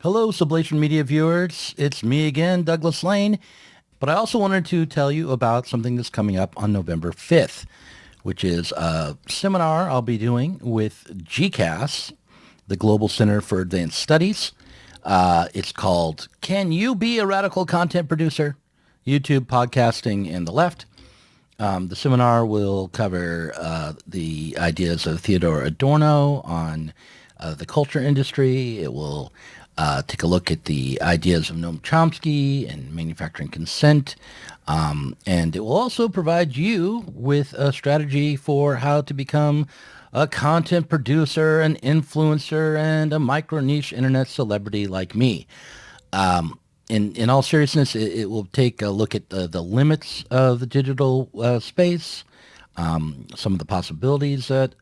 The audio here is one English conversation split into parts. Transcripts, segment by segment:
Hello, Sublation Media viewers. It's me again, Douglas Lane. But I also wanted to tell you about something that's coming up on November 5th, which is a seminar I'll be doing with CGAS, the Global Center for Advanced Studies. It's called Can You Be a Radical Content Producer? YouTube, Podcasting, and the Left. The seminar will cover the ideas of Theodore Adorno on the culture industry. It will take a look at the ideas of Noam Chomsky and manufacturing consent. And it will also provide you with a strategy for how to become a content producer, an influencer, and a micro-niche internet celebrity like me. In all seriousness, it will take a look at the limits of the digital space, some of the possibilities that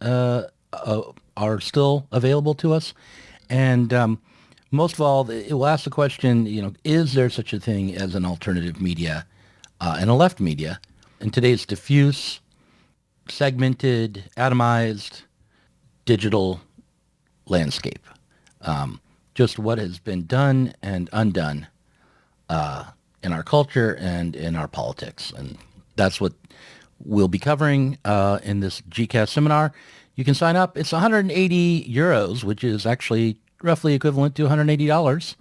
are still available to us, and most of all, it will ask the question, is there such a thing as an alternative media and a left media in today's diffuse, segmented, atomized digital landscape? Just what has been done and undone in our culture and in our politics. And that's what we'll be covering in this GCAS seminar. You can sign up. It's 180 euros, which is actually roughly equivalent to $180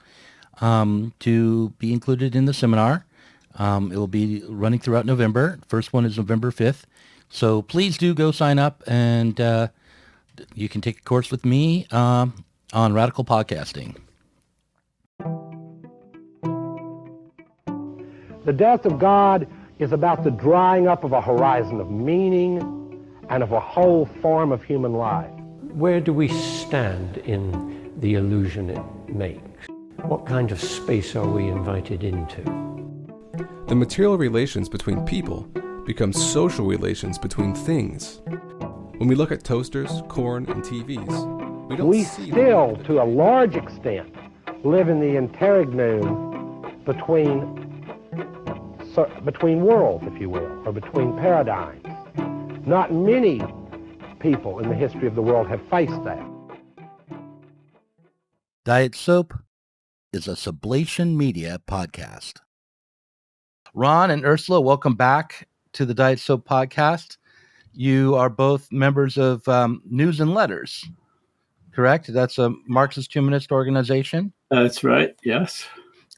to be included in the seminar. It will be running throughout November. First one is November 5th. So please do go sign up, and you can take a course with me on radical podcasting. The death of God is about the drying up of a horizon of meaning and of a whole form of human life. Where do we stand in the illusion it makes? What kind of space are we invited into? The material relations between people become social relations between things. When we look at toasters, corn, and TVs, we still, to a large extent, live in the interregnum between worlds, if you will, or between paradigms. Not many people in the history of the world have faced that. Diet Soap is a Sublation Media podcast. Ron and Urszula, welcome back to the Diet Soap podcast. You are both members of News and Letters, correct? That's a Marxist Humanist organization? That's right, yes.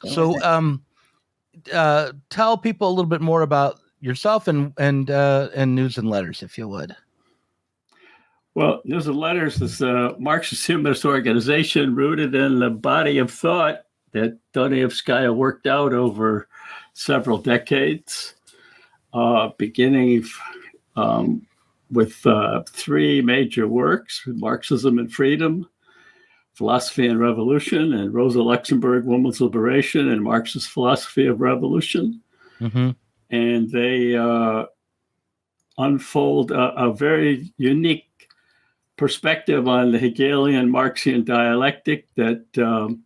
So tell people a little bit more about yourself and News and Letters, if you would. Well, News and Letters is a Marxist Humanist organization rooted in the body of thought that Dostoevsky worked out over several decades, beginning with three major works: Marxism and Freedom, Philosophy and Revolution, and Rosa Luxemburg, Women's Liberation, and Marxist Philosophy of Revolution. Mm-hmm. And they unfold a very unique perspective on the Hegelian Marxian dialectic that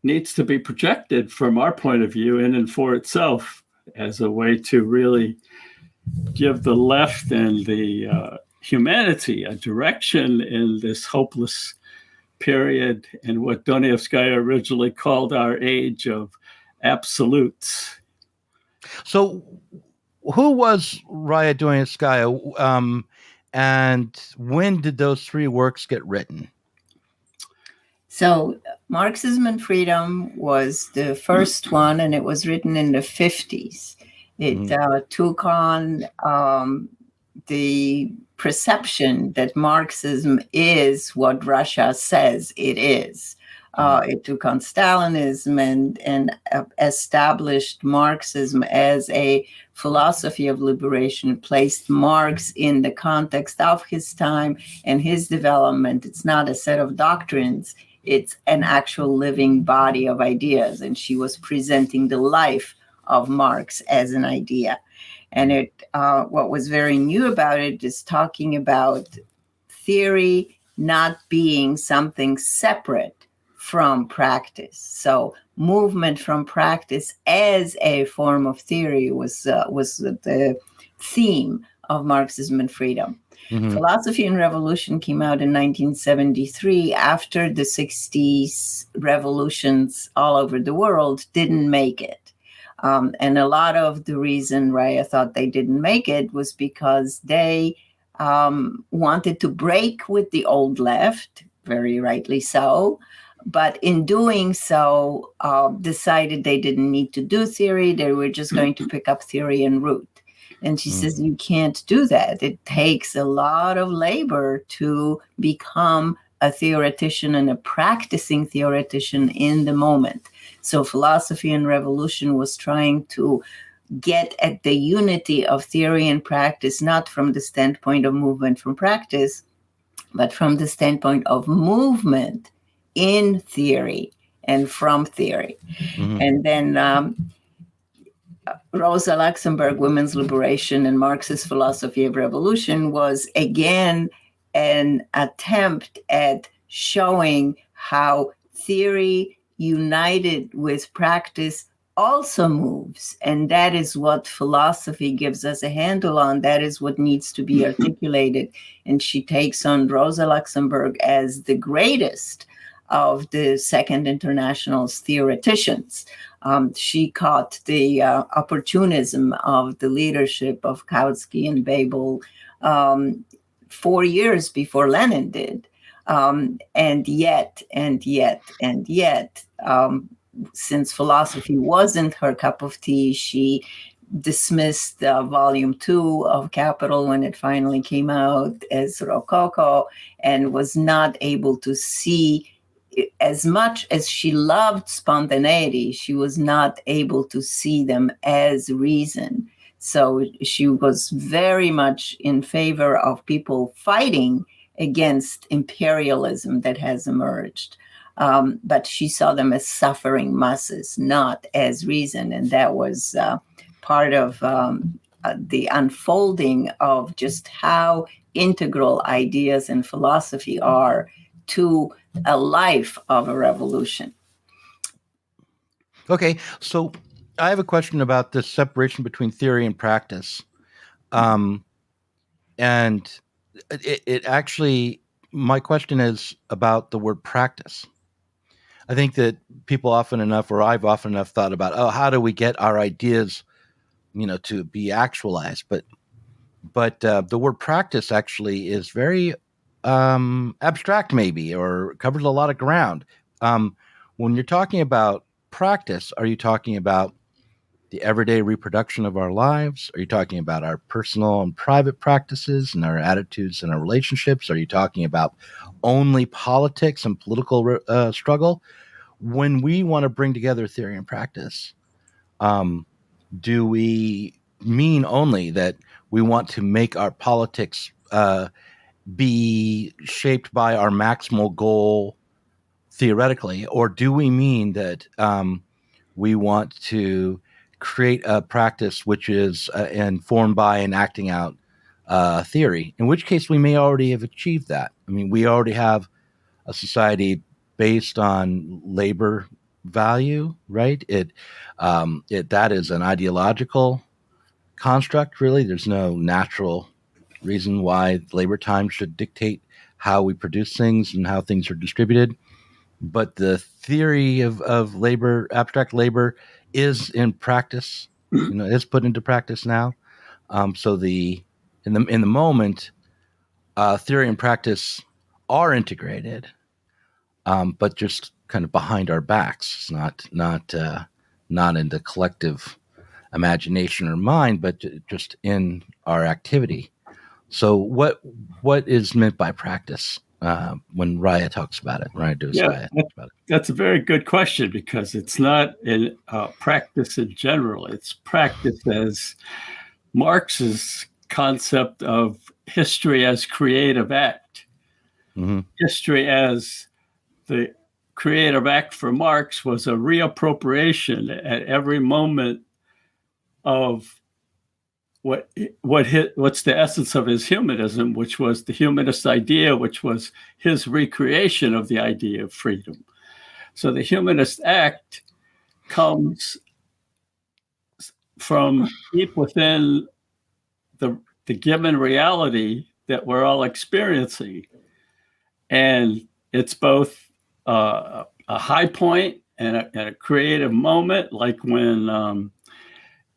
needs to be projected from our point of view in and for itself as a way to really give the left and the humanity a direction in this hopeless period and what Dostoevsky originally called our age of absolutes. So who was Raya Dostoevskaya, and when did those three works get written? So Marxism and Freedom was the first one, and it was written in the 50s. It took on the perception that Marxism is what Russia says it is. It took on Stalinism and established Marxism as a philosophy of liberation, placed Marx in the context of his time and his development. It's not a set of doctrines. It's an actual living body of ideas. And she was presenting the life of Marx as an idea. And what was very new about it is talking about theory not being something separate from practice. So movement from practice as a form of theory was the theme of Marxism and freedom. Mhm. Philosophy and Revolution came out in 1973 after the 60s revolutions all over the world didn't make it. And a lot of the reason Raya thought they didn't make it was because they wanted to break with the old left, very rightly so, but in doing so, decided they didn't need to do theory. They were just going to pick up theory en route. And she says, you can't do that. It takes a lot of labor to become a theoretician and a practicing theoretician in the moment. So Philosophy and Revolution was trying to get at the unity of theory and practice, not from the standpoint of movement from practice, but from the standpoint of movement in theory and from theory. Mhm. And then Rosa Luxemburg, Women's Liberation and Marxist Philosophy of Revolution, was again an attempt at showing how theory united with practice also moves. And that is what philosophy gives us a handle on. That is what needs to be articulated. And she takes on Rosa Luxemburg as the greatest of the Second International's theoreticians. She caught the opportunism of the leadership of Kautsky and Babel 4 years before Lenin did. And yet, since philosophy wasn't her cup of tea, she dismissed volume 2 of Capital when it finally came out as Rococo, and was not able to see, as much as she loved spontaneity, she was not able to see them as reason. So she was very much in favor of people fighting against imperialism that has emerged. But she saw them as suffering masses, not as reason. And that was part of the unfolding of just how integral ideas and philosophy are to a life of a revolution. Okay, so I have a question about the separation between theory and practice. And it actually, my question is about the word practice. I think that people often enough, or I've often enough thought about, oh, how do we get our ideas, to be actualized? But the word practice actually is very abstract, maybe, or covers a lot of ground. When you're talking about practice, are you talking about the everyday reproduction of our lives? Are you talking about our personal and private practices and our attitudes and our relationships? Are you talking about only politics and political struggle? When we want to bring together theory and practice, do we mean only that we want to make our politics be shaped by our maximal goal theoretically, or do we mean that we want to create a practice which is informed by and acting out theory, in which case we may already have achieved that? I mean, we already have a society based on labor value, right? That is an ideological construct, really. There's no natural reason why labor time should dictate how we produce things and how things are distributed. But the theory of labor, abstract labor, is in practice. Is put into practice now. So in the moment, theory and practice are integrated, but just kind of behind our backs. It's not in the collective imagination or mind, but just in our activity. So what is meant by practice when Raya talks about it? Raya Dostoevsky talks about it. That's a very good question, because it's not in practice in general. It's practice as Marx's concept of history as creative act. Mm-hmm. History as the creative act for Marx was a reappropriation at every moment of what's the essence of his humanism, which was the humanist idea, which was his recreation of the idea of freedom. So the humanist act comes from deep within the the given reality that we're all experiencing. And it's both a high point and a creative moment, like when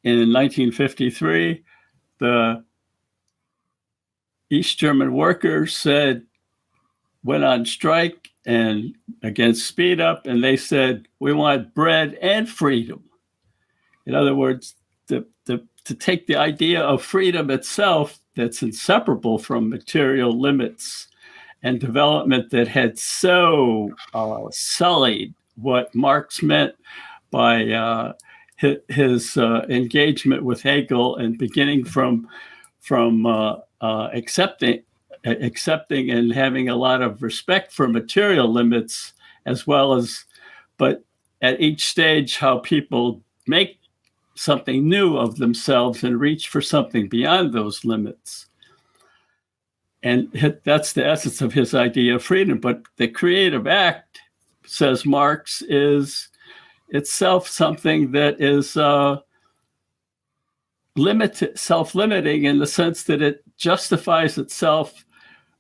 in 1953, the East German workers went on strike and against speed up, and they said, we want bread and freedom. In other words, to take the idea of freedom itself that's inseparable from material limits and development that had so sullied what Marx meant by his engagement with Hegel, and beginning from accepting and having a lot of respect for material limits, as well as, but at each stage, how people make something new of themselves and reach for something beyond those limits. And that's the essence of his idea of freedom. But the creative act, says Marx, is itself something that is self-limiting in the sense that it justifies itself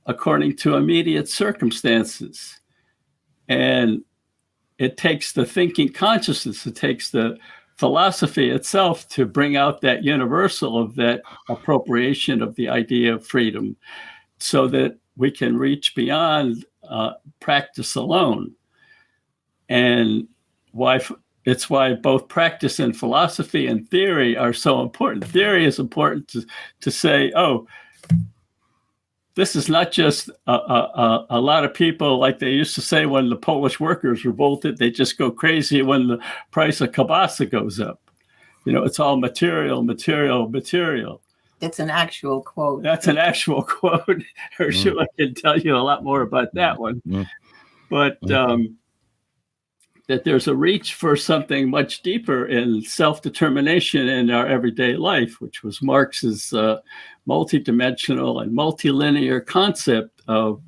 according to immediate circumstances. And it takes the thinking consciousness, it takes the philosophy itself to bring out that universal of that appropriation of the idea of freedom, so that we can reach beyond practice alone. And it's why both practice and philosophy and theory are so important. Theory is important to say, oh, this is not just a lot of people, like they used to say when the Polish workers revolted, they just go crazy when the price of kielbasa goes up. It's all material, material, material. It's an actual quote. That's an actual quote. Urszula can tell you a lot more about that one. But that there's a reach for something much deeper in self-determination in our everyday life, which was Marx's multidimensional and multilinear concept of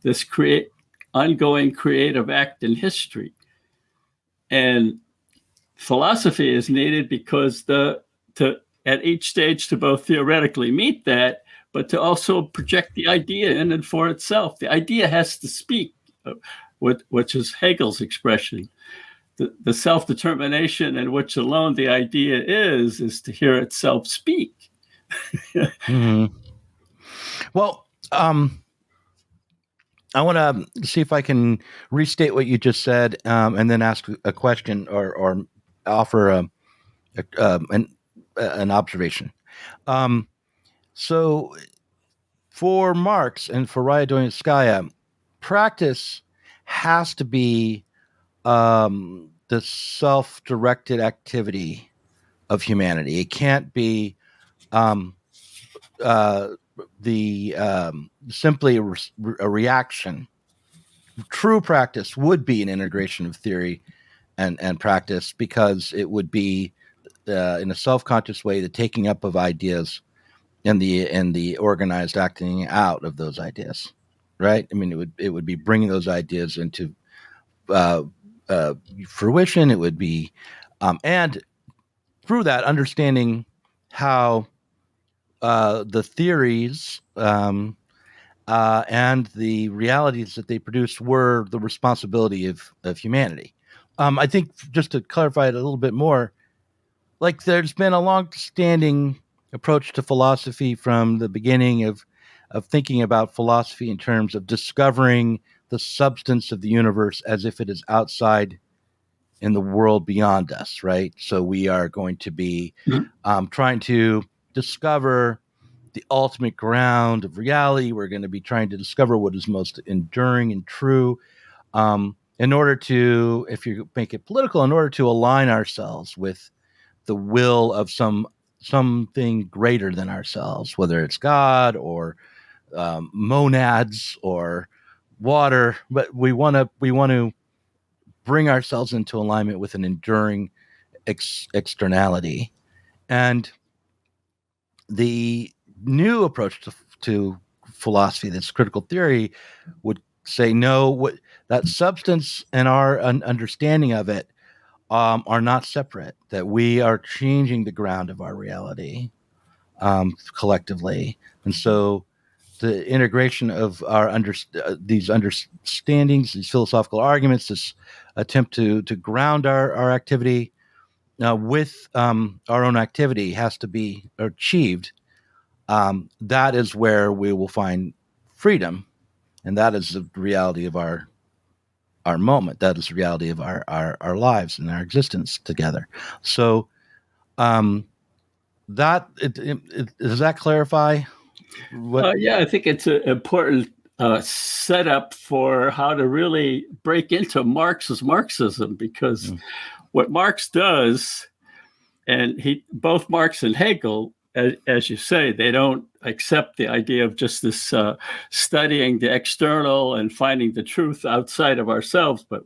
this ongoing creative act in history. And philosophy is needed because at each stage to both theoretically meet that, but to also project the idea in and for itself. The idea has to speak, which is Hegel's expression. The self-determination in which alone the idea is to hear itself speak. Mm-hmm. Well, I want to see if I can restate what you just said, and then ask a question or offer an observation. So for Marx and for Raya practice has to be the self-directed activity of humanity. It can't be simply a reaction. True practice would be an integration of theory and practice, because it would be in a self-conscious way the taking up of ideas and the organized acting out of those ideas, right? I mean, it would be bringing those ideas into fruition. It would be and through that understanding how the theories and the realities that they produced were the responsibility of humanity. I think, just to clarify it a little bit more, like there's been a long-standing approach to philosophy from the beginning of thinking about philosophy in terms of discovering the substance of the universe as if it is outside in the world beyond us, right? So we are going to be trying to discover the ultimate ground of reality. We're going to be trying to discover what is most enduring and true, in order to, if you make it political, in order to align ourselves with the will of something greater than ourselves, whether it's God or monads or water. But we want to bring ourselves into alignment with an enduring externality. And the new approach to philosophy, this critical theory, would say no, that substance and our understanding of it are not separate, that we are changing the ground of our reality collectively. And so the integration of these understandings, these philosophical arguments, this attempt to ground our activity with our own activity has to be achieved. That is where we will find freedom, and that is the reality of our moment. That is the reality of our lives and our existence together. So does that clarify what? Yeah, I think it's an important setup for how to really break into Marxism, because what Marx does, and both Marx and Hegel, as you say, they don't accept the idea of just this studying the external and finding the truth outside of ourselves, but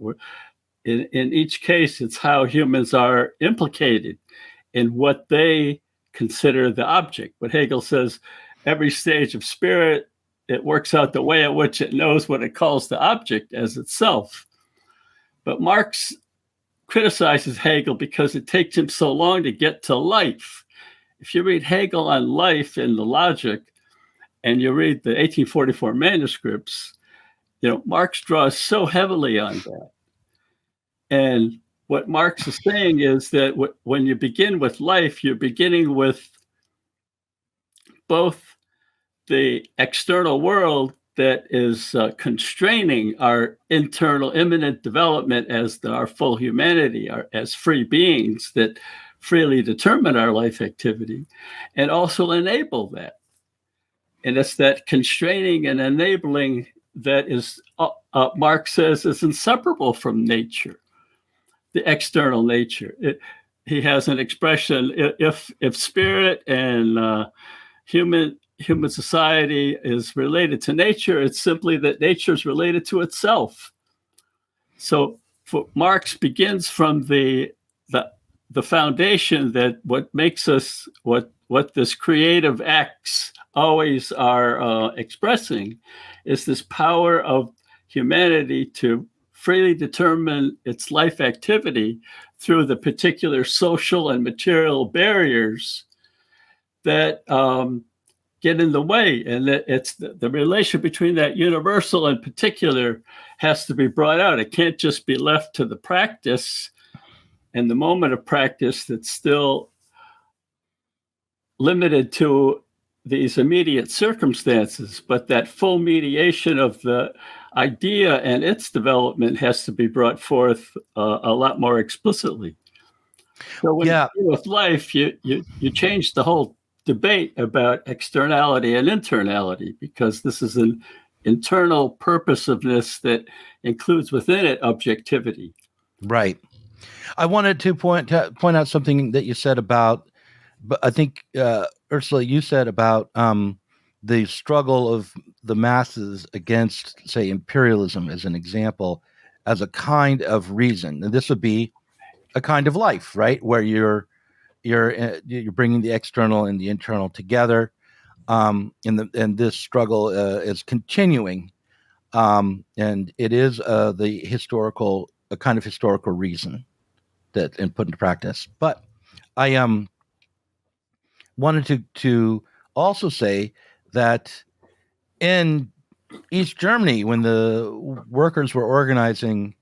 in each case, it's how humans are implicated in what they consider the object. But Hegel says every stage of spirit, it works out the way in which it knows what it calls the object as itself. But Marx criticizes Hegel because it takes him so long to get to life. If you read Hegel on life and the logic, and you read the 1844 manuscripts, Marx draws so heavily on that. And what Marx is saying is that when you begin with life, you're beginning with both the external world that is constraining our internal immanent development as our full humanity, as free beings that freely determine our life activity, and also enable that. And it's that constraining and enabling that is, Marx says, is inseparable from nature, the external nature. He has an expression: if spirit and human society is related to nature, it's simply that nature is related to itself. So Marx begins from the foundation that what makes us, what this creative acts always are expressing, is this power of humanity to freely determine its life activity through the particular social and material barriers that get in the way, and that it's the relation between that universal and particular has to be brought out. It can't just be left to the practice and the moment of practice that's still limited to these immediate circumstances, but that full mediation of the idea and its development has to be brought forth a lot more explicitly. So when you deal with life, you change the whole debate about externality and internality, because this is an internal purposiveness that includes within it objectivity. Right. I wanted to point out something that you said about, but I think Urszula, you said about the struggle of the masses against, say, imperialism as an example, as a kind of reason. And this would be a kind of life, right, where you're bringing the external and the internal together, and this struggle is continuing, and it is a kind of historical reason that and put into practice. But I wanted to also say that in East Germany, when the workers were organizing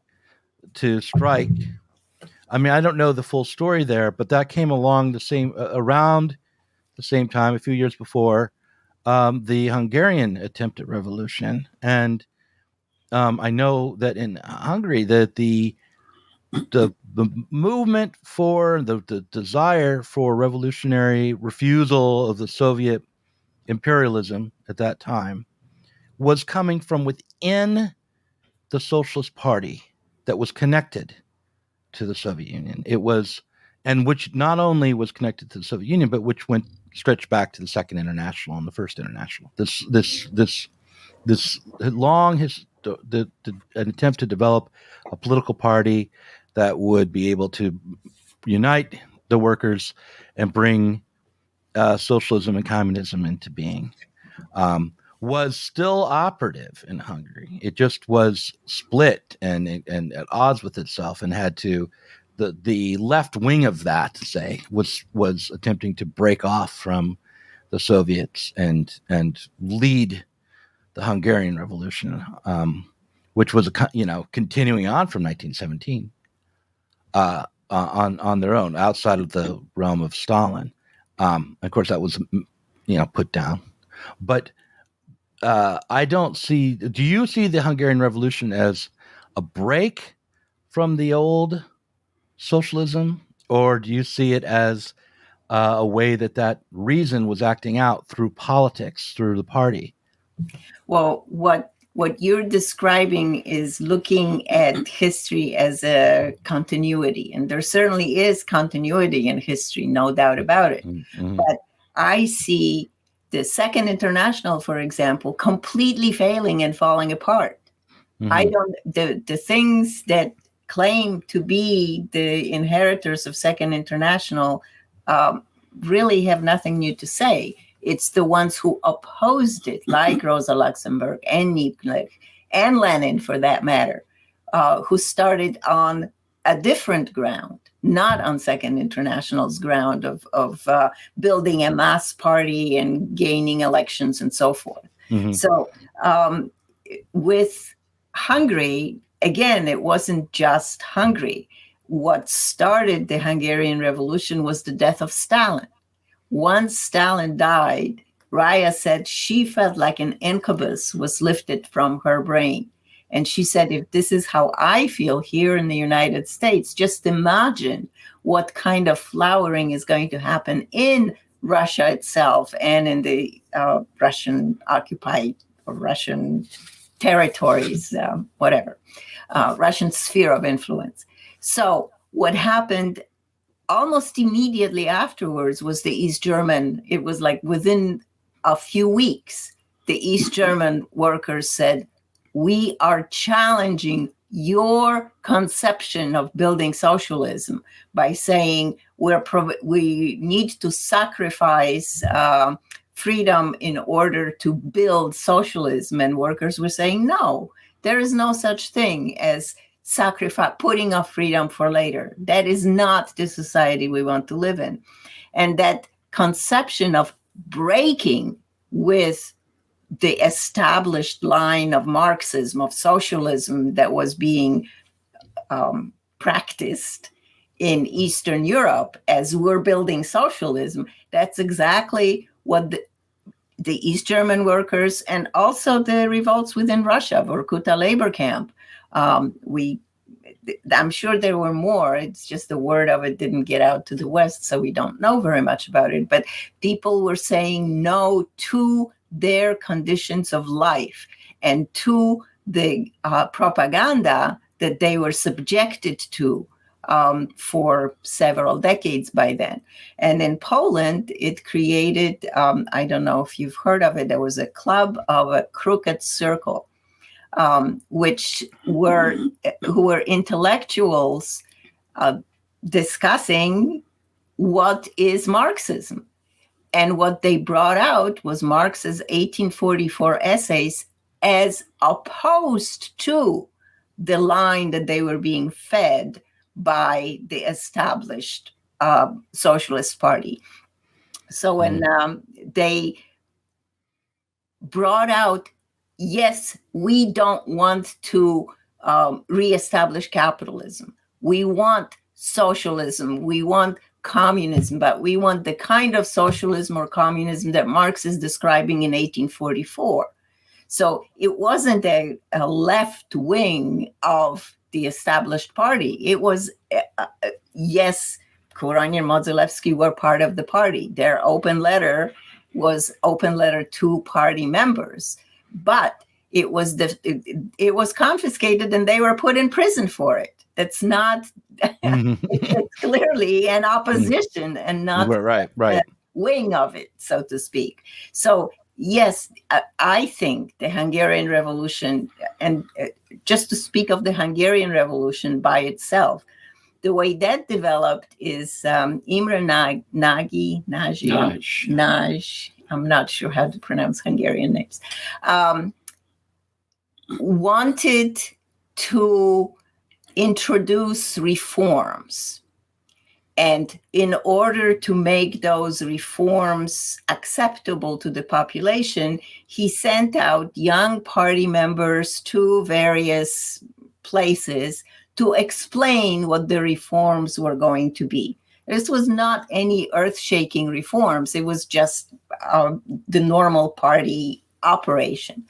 to strike, I mean, I don't know the full story there, but that came along around the same time, a few years before the Hungarian attempt at revolution. And I know that in Hungary that the movement for the desire for revolutionary refusal of the Soviet imperialism at that time was coming from within the Socialist Party that was connected to the Soviet Union. It was, and which not only was connected to the Soviet Union, but which stretched back to the Second International and the First International. This long an attempt to develop a political party that would be able to unite the workers and bring socialism and communism into being, was still operative in Hungary. It just was split and at odds with itself, and had to the left wing of that, say, was attempting to break off from the Soviets and lead the Hungarian Revolution, which was continuing on from 1917 on their own, outside of the realm of Stalin. Of course, that was put down, but I don't see. Do you see the Hungarian Revolution as a break from the old socialism, or do you see it as a way that reason was acting out through politics, through the party? Well, what you're describing is looking at history as a continuity, and there certainly is continuity in history, no doubt about it. Mm-hmm. But I see the Second International, for example, completely failing and falling apart. Mm-hmm. The things that claim to be the inheritors of Second International really have nothing new to say. It's the ones who opposed it, like Rosa Luxemburg and Niebler and Lenin, for that matter, who started on a different ground, not on Second International's ground of building a mass party and gaining elections and so forth. Mm-hmm. So with Hungary, again, it wasn't just Hungary. What started the Hungarian Revolution was the death of Stalin. Once Stalin died, Raya said she felt like an incubus was lifted from her brain. And she said, if this is how I feel here in the United States, just imagine what kind of flowering is going to happen in Russia itself and in the Russian occupied or Russian territories, Russian sphere of influence. So what happened almost immediately afterwards was the East German. It was like within a few weeks, the East German workers said, we are challenging your conception of building socialism by saying we need to sacrifice freedom in order to build socialism. And workers were saying, no, there is no such thing as putting off freedom for later. That is not the society we want to live in. And that conception of breaking with the established line of Marxism, of socialism that was being practiced in Eastern Europe as we're building socialism, that's exactly what the East German workers and also the revolts within Russia, Vorkuta labor camp, I'm sure there were more. It's just the word of it didn't get out to the West, so we don't know very much about it. But people were saying no to their conditions of life and to the propaganda that they were subjected to for several decades by then. And in Poland, it created, I don't know if you've heard of it, there was a club of a crooked circle. Who were intellectuals discussing what is Marxism. And what they brought out was Marx's 1844 essays as opposed to the line that they were being fed by the established Socialist Party. So when they brought out, yes, we don't want to reestablish capitalism. We want socialism. We want communism, but we want the kind of socialism or communism that Marx is describing in 1844. So it wasn't a left wing of the established party. It was, yes, Kuran and Modzelewski were part of the party. Their open letter was open letter to party members. But it was confiscated and they were put in prison for it. That's not it's clearly an opposition and not right. a wing of it, so to speak. So yes, I think the Hungarian Revolution, and just to speak of the Hungarian Revolution by itself, the way that developed is Imre Nagy, I'm not sure how to pronounce Hungarian names, wanted to introduce reforms And in order to make those reforms acceptable to the population, he sent out young party members to various places to explain what the reforms were going to be. This was not any earth-shaking reforms. It was just the normal party operation.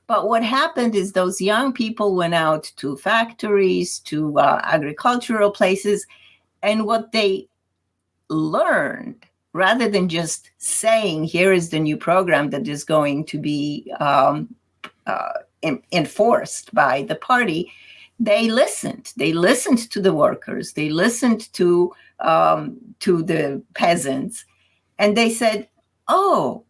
But what happened is those young people went out to factories, to agricultural places, and what they learned, rather than just saying, here is the new program that is going to be enforced by the party, they listened. They listened to the workers. They listened to the peasants. And they said, oh,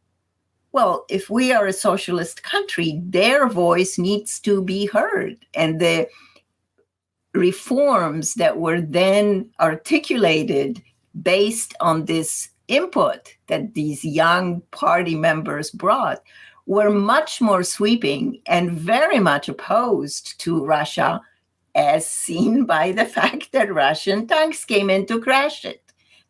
well, if we are a socialist country, their voice needs to be heard. And the reforms that were then articulated based on this input that these young party members brought were much more sweeping and very much opposed to Russia, as seen by the fact that Russian tanks came in to crash it.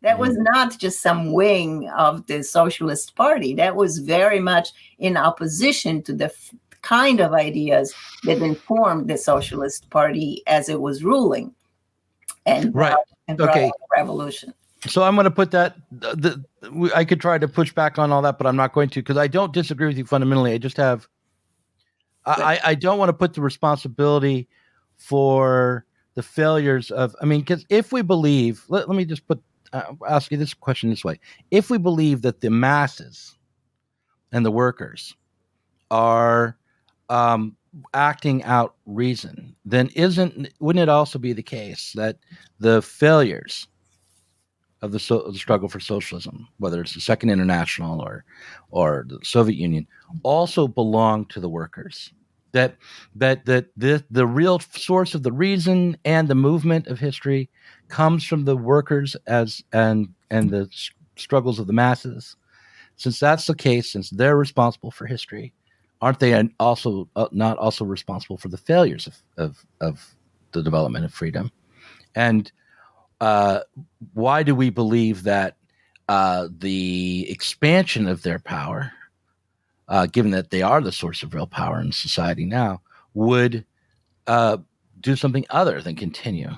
That was not just some wing of the Socialist Party. That was very much in opposition to the kind of ideas that informed the Socialist Party as it was ruling and brought about the revolution. So I'm going to put that, I could try to push back on all that, but I'm not going to, because I don't disagree with you fundamentally. I just have, I don't want to put the responsibility for the failures of, I mean, because if we believe, let me just ask you this question this way. If we believe that the masses and the workers are acting out reason, then wouldn't it also be the case that the failures of the struggle for socialism, whether it's the Second International or the Soviet Union, also belong to the workers? That the real source of the reason and the movement of history comes from the workers and the struggles of the masses. Since that's the case, since they're responsible for history, aren't they also not also responsible for the failures of the development of freedom? And why do we believe that the expansion of their power, given that they are the source of real power in society now, would do something other than continue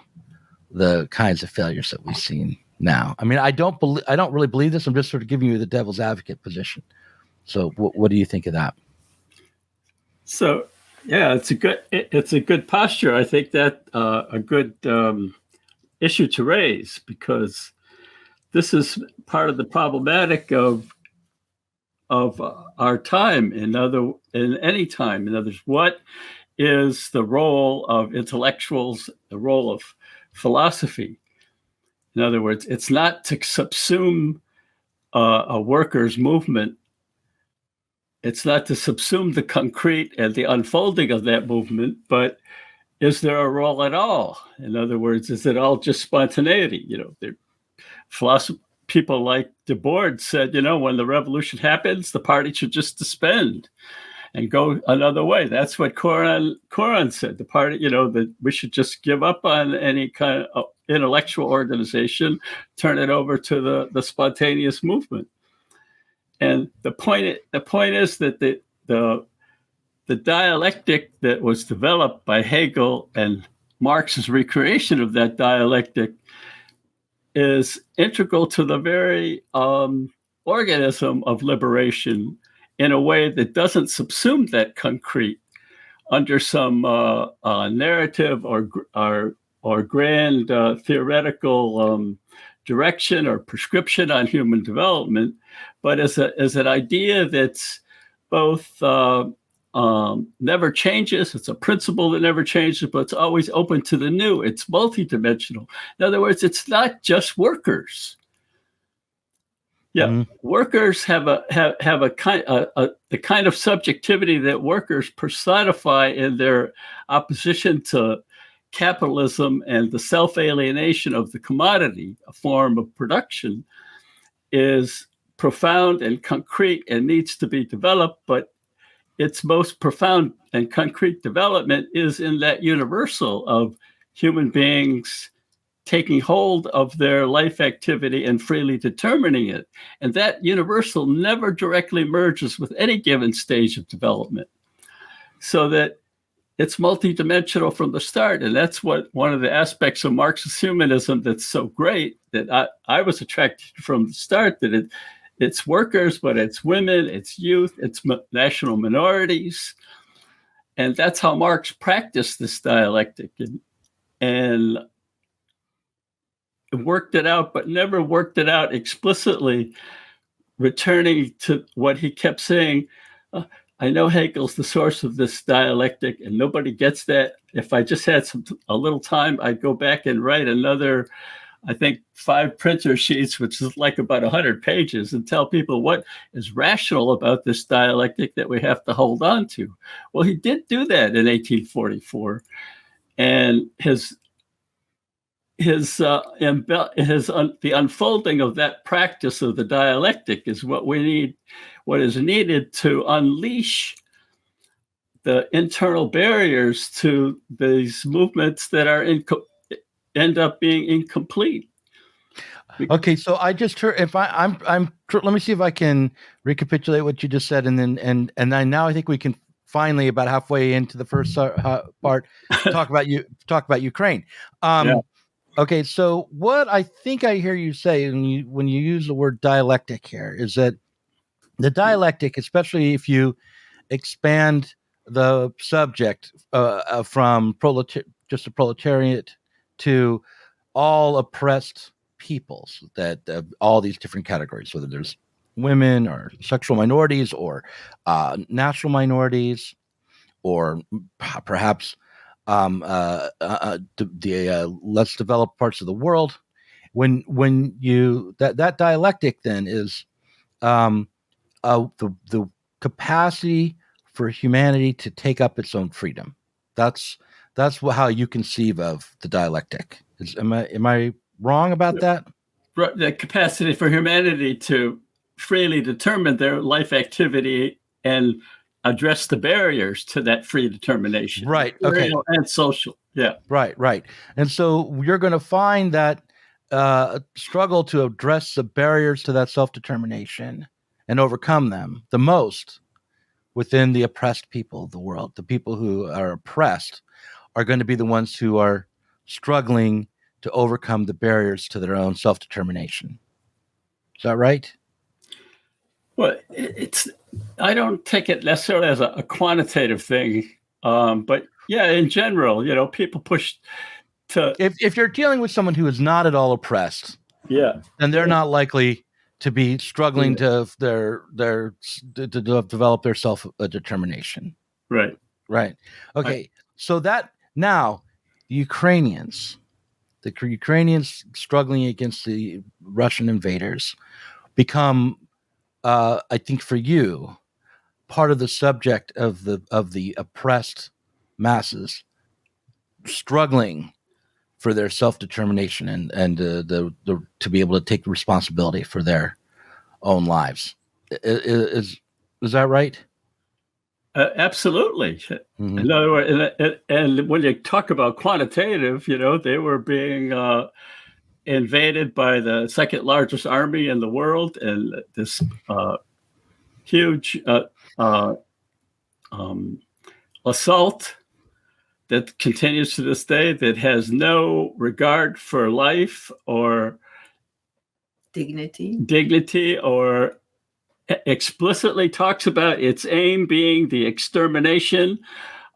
the kinds of failures that we've seen now? I mean, I don't really believe this. I'm just sort of giving you the devil's advocate position. So what do you think of that? So, yeah, it's a good posture. I think that a good issue to raise, because this is part of the problematic of our time. In any time, in other words, what is the role of intellectuals, the role of philosophy? In other words, it's not to subsume a workers' movement. It's not to subsume the concrete and the unfolding of that movement, but is there a role at all? In other words, is it all just spontaneity? People like Du Bois said, when the revolution happens, the party should just disband and go another way. That's what Koran said. The party, that we should just give up on any kind of intellectual organization, turn it over to the spontaneous movement. And the point is that the dialectic that was developed by Hegel and Marx's recreation of that dialectic is integral to the very organism of liberation in a way that doesn't subsume that concrete under some narrative or grand theoretical direction or prescription on human development, but as an idea that's both never changes. It's a principle that never changes, but it's always open to the new. It's multidimensional. In other words, it's not just workers. Yeah, workers have a the kind of subjectivity that workers personify in their opposition to capitalism and the self-alienation of the commodity, a form of production, is profound and concrete and needs to be developed. But its most profound and concrete development is in that universal of human beings taking hold of their life activity and freely determining it. And that universal never directly merges with any given stage of development. So that it's multidimensional from the start. And that's what one of the aspects of Marxist humanism that's so great, that I was attracted from the start, that it's workers, but it's women, it's youth, it's national minorities. And that's how Marx practiced this dialectic and worked it out, but never worked it out explicitly, returning to what he kept saying. I know Hegel's the source of this dialectic, and nobody gets that. If I just had a little time, I'd go back and write another, I think, 5 printer sheets, which is like about 100 pages, and tell people what is rational about this dialectic that we have to hold on to. Well, he did do that in 1844, and the unfolding of that practice of the dialectic is what we need, what is needed to unleash the internal barriers to these movements that are end up being incomplete. Okay, so I just heard, if I'm let me see if I can recapitulate what you just said, and then now I think we can finally, about halfway into the first part, talk about Ukraine. Yeah. Okay, so what I think I hear you say when you use the word dialectic here is that the dialectic, especially if you expand the subject from just a proletariat to all oppressed peoples, that all these different categories, whether there's women or sexual minorities or national minorities, or perhaps the less developed parts of the world. When you that dialectic then is the capacity for humanity to take up its own freedom. That's how you conceive of the dialectic. Am I wrong about that? The capacity for humanity to freely determine their life activity and address the barriers to that free determination. Right. Okay. And social. Yeah. Right. And so you're going to find that struggle to address the barriers to that self-determination and overcome them the most within the oppressed people of the world. The people who are oppressed are going to be the ones who are struggling to overcome the barriers to their own self-determination. Is that right? Well, I don't take it necessarily as a quantitative thing, but yeah, in general, people push to. If you're dealing with someone who is not at all oppressed, yeah, then they're not likely to be struggling to develop their self-determination. Right. Okay. So that now the Ukrainians struggling against the Russian invaders become, I think, for you, part of the subject of the oppressed masses struggling for their self-determination and to be able to take responsibility for their own lives. Is that right? Absolutely. Mm-hmm. In other words, and when you talk about quantitative, they were being invaded by the second largest army in the world, and this huge assault that continues to this day, that has no regard for life or dignity, or explicitly talks about its aim being the extermination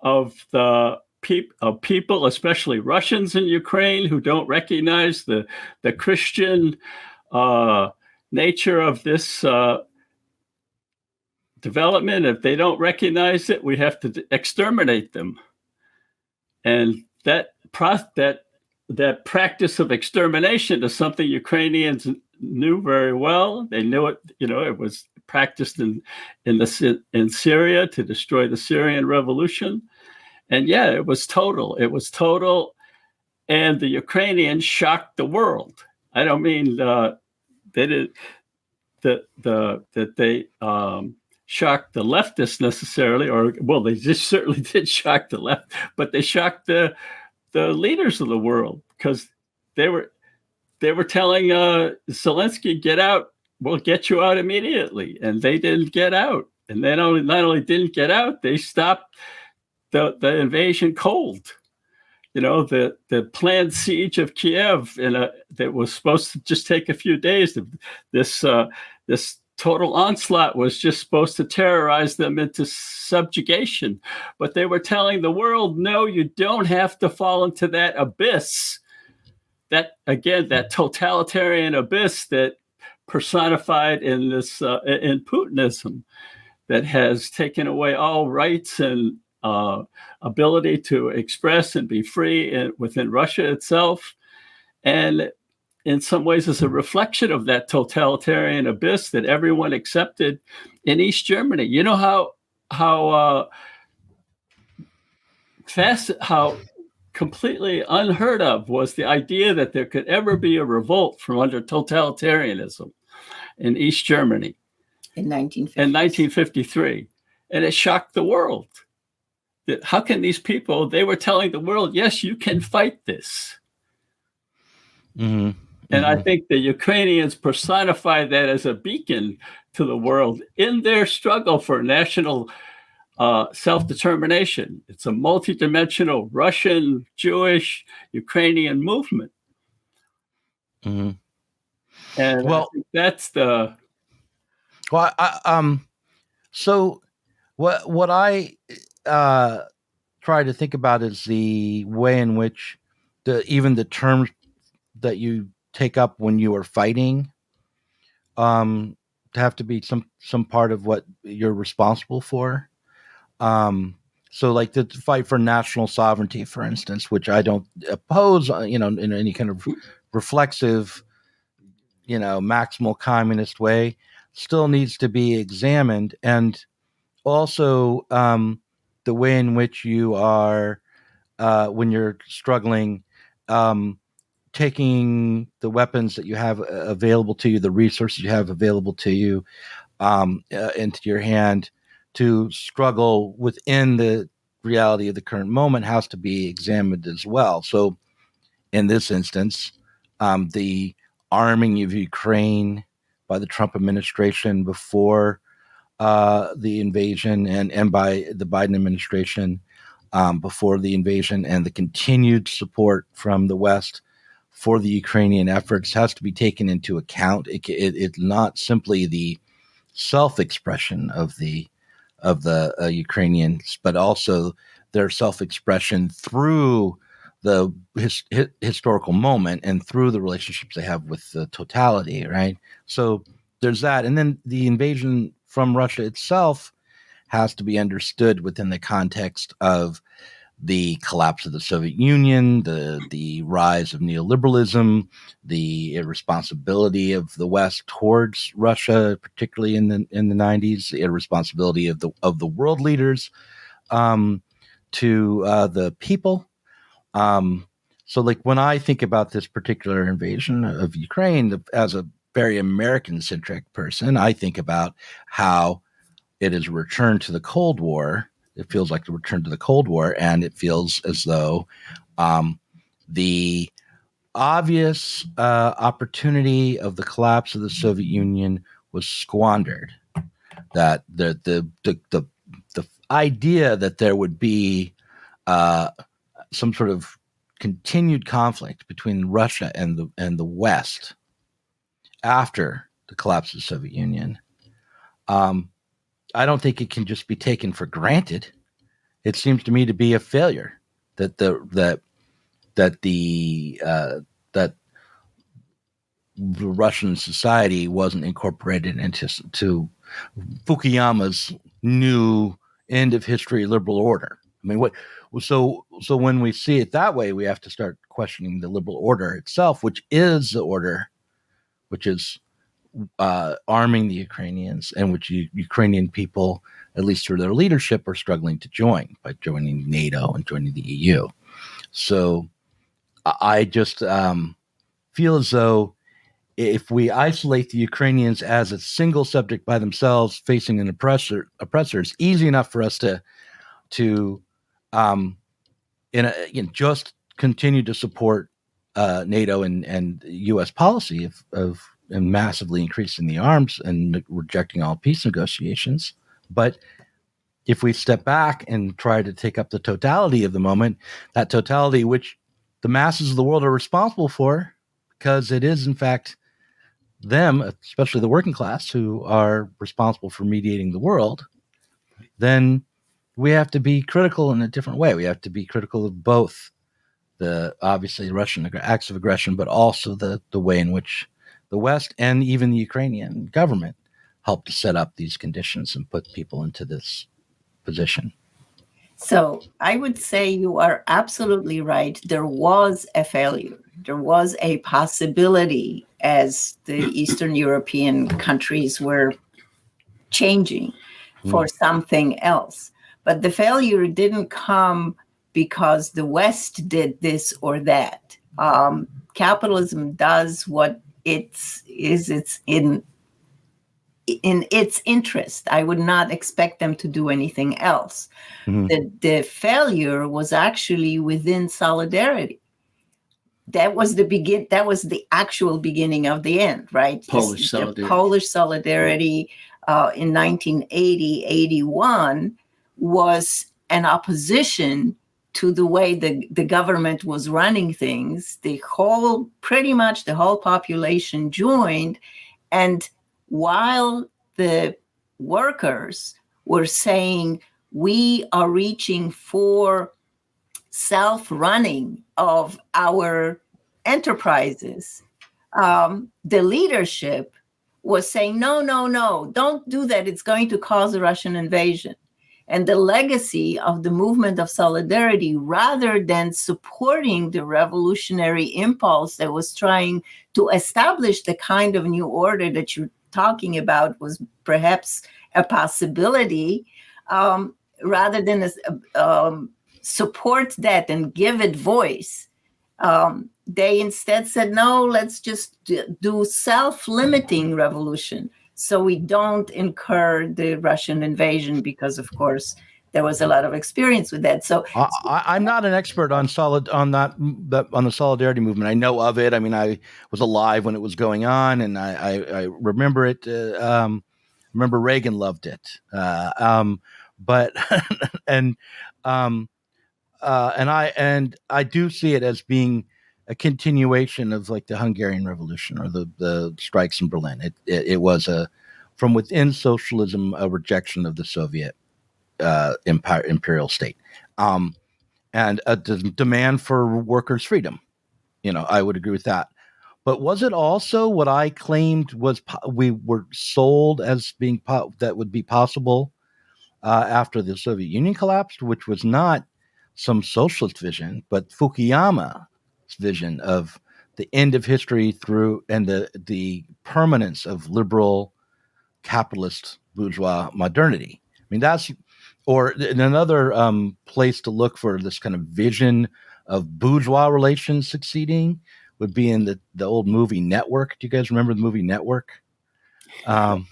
of the people, especially Russians in Ukraine, who don't recognize the Christian nature of this development. If they don't recognize it, we have to exterminate them. And that practice of extermination is something Ukrainians knew very well. They knew it. It was practiced in Syria to destroy the Syrian revolution. And yeah, it was total. And the Ukrainians shocked the world. I don't mean they did that they shocked the leftists necessarily, or well, they just certainly did shock the left, but they shocked the leaders of the world, because they were telling Zelensky, get out. We'll get you out immediately. And they didn't get out. And they not only didn't get out, they stopped the invasion cold. The planned siege of Kiev that was supposed to just take a few days. This total onslaught was just supposed to terrorize them into subjugation. But they were telling the world, no, you don't have to fall into that abyss. That, again, that totalitarian abyss that personified in this in Putinism, that has taken away all rights and ability to express and be free within Russia itself. And in some ways is a reflection of that totalitarian abyss that everyone accepted in East Germany. You know how completely unheard of was the idea that there could ever be a revolt from under totalitarianism in East Germany in 1953. And it shocked the world. That how can these people, they were telling the world, yes, you can fight this. Mm-hmm. And I think the Ukrainians personify that as a beacon to the world in their struggle for national self-determination. It's a multidimensional Russian, Jewish, Ukrainian movement. Mm-hmm. And I think that's the... Well, so what I try to think about is the way in which even the terms that you take up when you are fighting have to be some part of what you're responsible for. So like the fight for national sovereignty, for instance, which I don't oppose, in any kind of reflexive, maximal communist way, still needs to be examined. And also the way in which you are, when you're struggling, taking the weapons that you have available to you, the resources you have available to you, into your hand to struggle within the reality of the current moment has to be examined as well. So in this instance, the arming of Ukraine by the Trump administration before the invasion and by the Biden administration before the invasion, and the continued support from the West for the Ukrainian efforts has to be taken into account. It's not simply the self-expression of the Ukrainians, but also their self-expression through the historical moment and through the relationships they have with the totality, right? So there's that. And then the invasion from Russia itself has to be understood within the context of the collapse of the Soviet Union, the rise of neoliberalism, the irresponsibility of the West towards Russia, particularly in the 90s, the irresponsibility of the world leaders to the people. So like when I think about this particular invasion of Ukraine as a very American-centric person, I think about how it is a return to the Cold War. It feels like the return to the Cold War, and it feels as though the obvious opportunity of the collapse of the Soviet Union was squandered. That the idea that there would be some sort of continued conflict between Russia and the West after the collapse of the Soviet Union, I don't think it can just be taken for granted. It seems to me to be a failure that the Russian society wasn't incorporated into Fukuyama's new end of history liberal order. I mean, so when we see it that way, we have to start questioning the liberal order itself, which is the order, which is arming the Ukrainians, and which Ukrainian people, at least through their leadership, are struggling to join by joining NATO and joining the EU. So I just feel as though if we isolate the Ukrainians as a single subject by themselves facing an oppressor, it's easy enough for us to just continue to support NATO and U.S. policy of massively increasing the arms and rejecting all peace negotiations. But if we step back and try to take up the totality of the moment, that totality which the masses of the world are responsible for, because it is in fact them, especially the working class, who are responsible for mediating the world, then we have to be critical in a different way. We have to be critical of both the obviously Russian acts of aggression, but also the way in which the West and even the Ukrainian government helped to set up these conditions and put people into this position. So I would say you are absolutely right. There was a failure. There was a possibility as the Eastern European countries were changing for something else. But the failure didn't come because the West did this or that. Capitalism does what it's in its interest. I would not expect them to do anything else. The failure was actually within solidarity. That was the actual beginning of the end, right? Polish solidarity. The Polish solidarity in 1980-81 was an opposition to the way the government was running things. Pretty much the whole population joined, and while the workers were saying, we are reaching for self-running of our enterprises, the leadership was saying, no, don't do that. It's going to cause a Russian invasion. And the legacy of the movement of solidarity, rather than supporting the revolutionary impulse that was trying to establish the kind of new order that you're talking about, was perhaps a possibility, rather than support that and give it voice. They instead said, no, let's just do self-limiting revolution so we don't incur the Russian invasion, because, of course, there was a lot of experience with that. So I'm not an expert on the solidarity movement. I know of it. I mean, I was alive when it was going on, and I remember it. Remember Reagan loved it, but and I do see it as being a continuation of like the Hungarian Revolution or the strikes in Berlin. It was from within socialism, a rejection of the Soviet imperial state, and a demand for workers' freedom. I would agree with that. But was it also what I claimed was we were sold as being that would be possible after the Soviet Union collapsed, which was not some socialist vision, but Fukuyama's vision of the end of history and the permanence of liberal capitalist bourgeois modernity. I mean, or another place to look for this kind of vision of bourgeois relations succeeding would be in the old movie Network. Do you guys remember the movie Network? I'm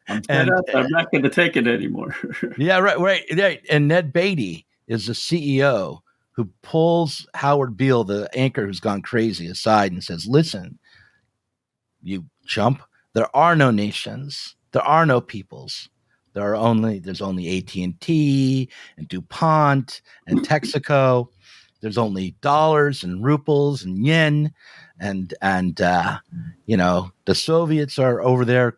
not going to take it anymore. Yeah, right. And Ned Beatty is the CEO who pulls Howard Beale, the anchor who's gone crazy, aside and says, listen, you chump, there are no nations. There are no peoples. There's only AT&T and DuPont and Texaco. There's only dollars and rubles and yen. And the Soviets are over there